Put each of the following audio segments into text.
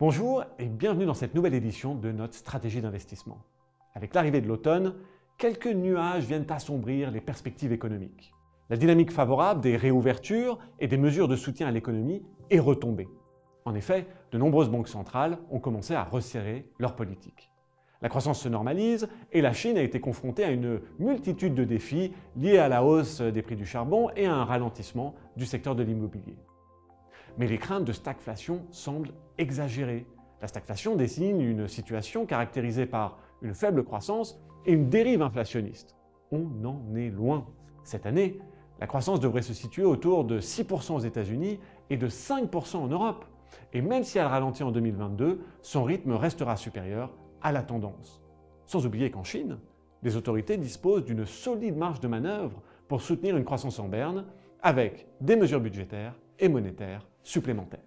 Bonjour et bienvenue dans cette nouvelle édition de notre stratégie d'investissement. Avec l'arrivée de l'automne, quelques nuages viennent assombrir les perspectives économiques. La dynamique favorable des réouvertures et des mesures de soutien à l'économie est retombée. En effet, de nombreuses banques centrales ont commencé à resserrer leur politique. La croissance se normalise et la Chine a été confrontée à une multitude de défis liés à la hausse des prix du charbon et à un ralentissement du secteur de l'immobilier. Mais les craintes de stagflation semblent exagérées. La stagflation désigne une situation caractérisée par une faible croissance et une dérive inflationniste. On en est loin. Cette année, la croissance devrait se situer autour de 6% aux États-Unis et de 5% en Europe. Et même si elle ralentit en 2022, son rythme restera supérieur à la tendance. Sans oublier qu'en Chine, les autorités disposent d'une solide marge de manœuvre pour soutenir une croissance en berne avec des mesures budgétaires et monétaires supplémentaires.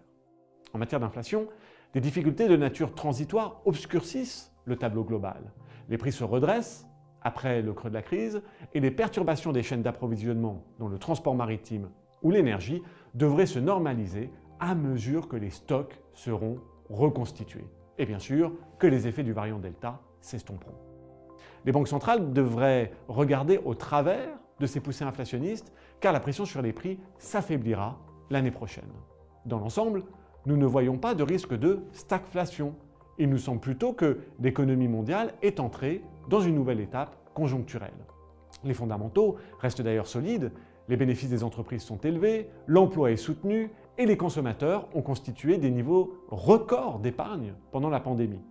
En matière d'inflation, des difficultés de nature transitoire obscurcissent le tableau global. Les prix se redressent après le creux de la crise et les perturbations des chaînes d'approvisionnement, dont le transport maritime ou l'énergie, devraient se normaliser à mesure que les stocks seront reconstitués. Et bien sûr, que les effets du variant Delta s'estomperont. Les banques centrales devraient regarder au travers de ces poussées inflationnistes, car la pression sur les prix s'affaiblira l'année prochaine. Dans l'ensemble, nous ne voyons pas de risque de stagflation. Il nous semble plutôt que l'économie mondiale est entrée dans une nouvelle étape conjoncturelle. Les fondamentaux restent d'ailleurs solides, les bénéfices des entreprises sont élevés, l'emploi est soutenu et les consommateurs ont constitué des niveaux records d'épargne pendant la pandémie.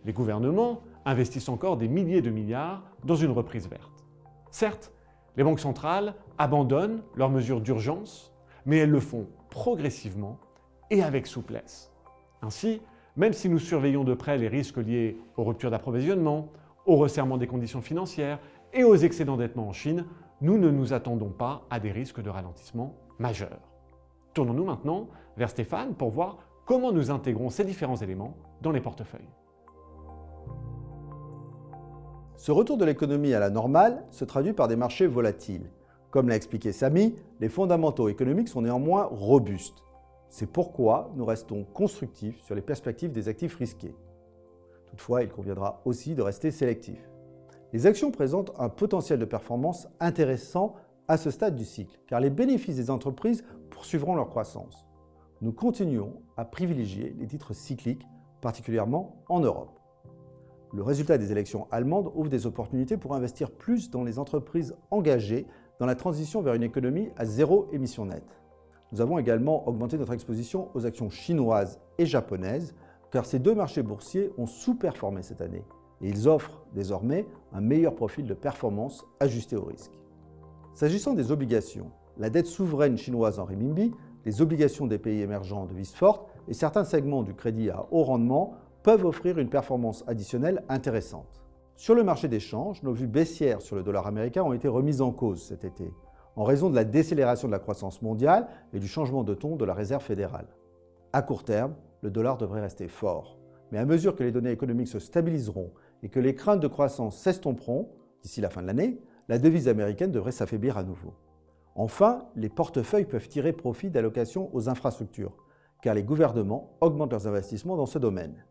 Les gouvernements investissent encore des milliers de milliards dans une reprise verte. Certes, les banques centrales abandonnent leurs mesures d'urgence, mais elles le font progressivement et avec souplesse. Ainsi, même si nous surveillons de près les risques liés aux ruptures d'approvisionnement, au resserrement des conditions financières et aux excès d'endettement en Chine, nous ne nous attendons pas à des risques de ralentissement majeurs. Tournons-nous maintenant vers Stéphane pour voir comment nous intégrons ces différents éléments dans les portefeuilles. Ce retour de l'économie à la normale se traduit par des marchés volatiles. Comme l'a expliqué Samy, les fondamentaux économiques sont néanmoins robustes. C'est pourquoi nous restons constructifs sur les perspectives des actifs risqués. Toutefois, il conviendra aussi de rester sélectif. Les actions présentent un potentiel de performance intéressant à ce stade du cycle, car les bénéfices des entreprises poursuivront leur croissance. Nous continuons à privilégier les titres cycliques, particulièrement en Europe. Le résultat des élections allemandes ouvre des opportunités pour investir plus dans les entreprises engagées dans la transition vers une économie à zéro émission nette. Nous avons également augmenté notre exposition aux actions chinoises et japonaises, car ces deux marchés boursiers ont sous-performé cette année et ils offrent désormais un meilleur profil de performance ajusté au risque. S'agissant des obligations, la dette souveraine chinoise en renminbi, les obligations des pays émergents en devises fortes et certains segments du crédit à haut rendement peuvent offrir une performance additionnelle intéressante. Sur le marché des changes, nos vues baissières sur le dollar américain ont été remises en cause cet été, en raison de la décélération de la croissance mondiale et du changement de ton de la Réserve fédérale. À court terme, le dollar devrait rester fort, mais à mesure que les données économiques se stabiliseront et que les craintes de croissance s'estomperont d'ici la fin de l'année, la devise américaine devrait s'affaiblir à nouveau. Enfin, les portefeuilles peuvent tirer profit d'allocations aux infrastructures, car les gouvernements augmentent leurs investissements dans ce domaine.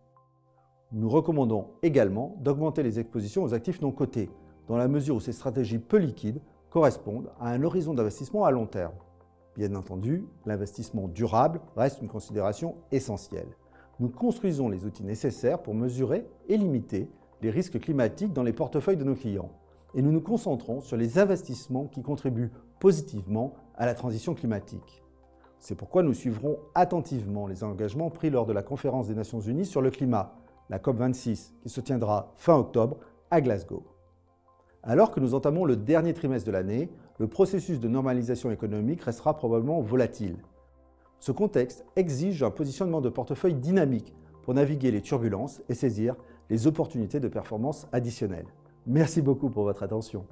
Nous recommandons également d'augmenter les expositions aux actifs non cotés, dans la mesure où ces stratégies peu liquides correspondent à un horizon d'investissement à long terme. Bien entendu, l'investissement durable reste une considération essentielle. Nous construisons les outils nécessaires pour mesurer et limiter les risques climatiques dans les portefeuilles de nos clients. Et nous nous concentrons sur les investissements qui contribuent positivement à la transition climatique. C'est pourquoi nous suivrons attentivement les engagements pris lors de la conférence des Nations Unies sur le climat, la COP26, qui se tiendra fin octobre à Glasgow. Alors que nous entamons le dernier trimestre de l'année, le processus de normalisation économique restera probablement volatile. Ce contexte exige un positionnement de portefeuille dynamique pour naviguer les turbulences et saisir les opportunités de performance additionnelles. Merci beaucoup pour votre attention.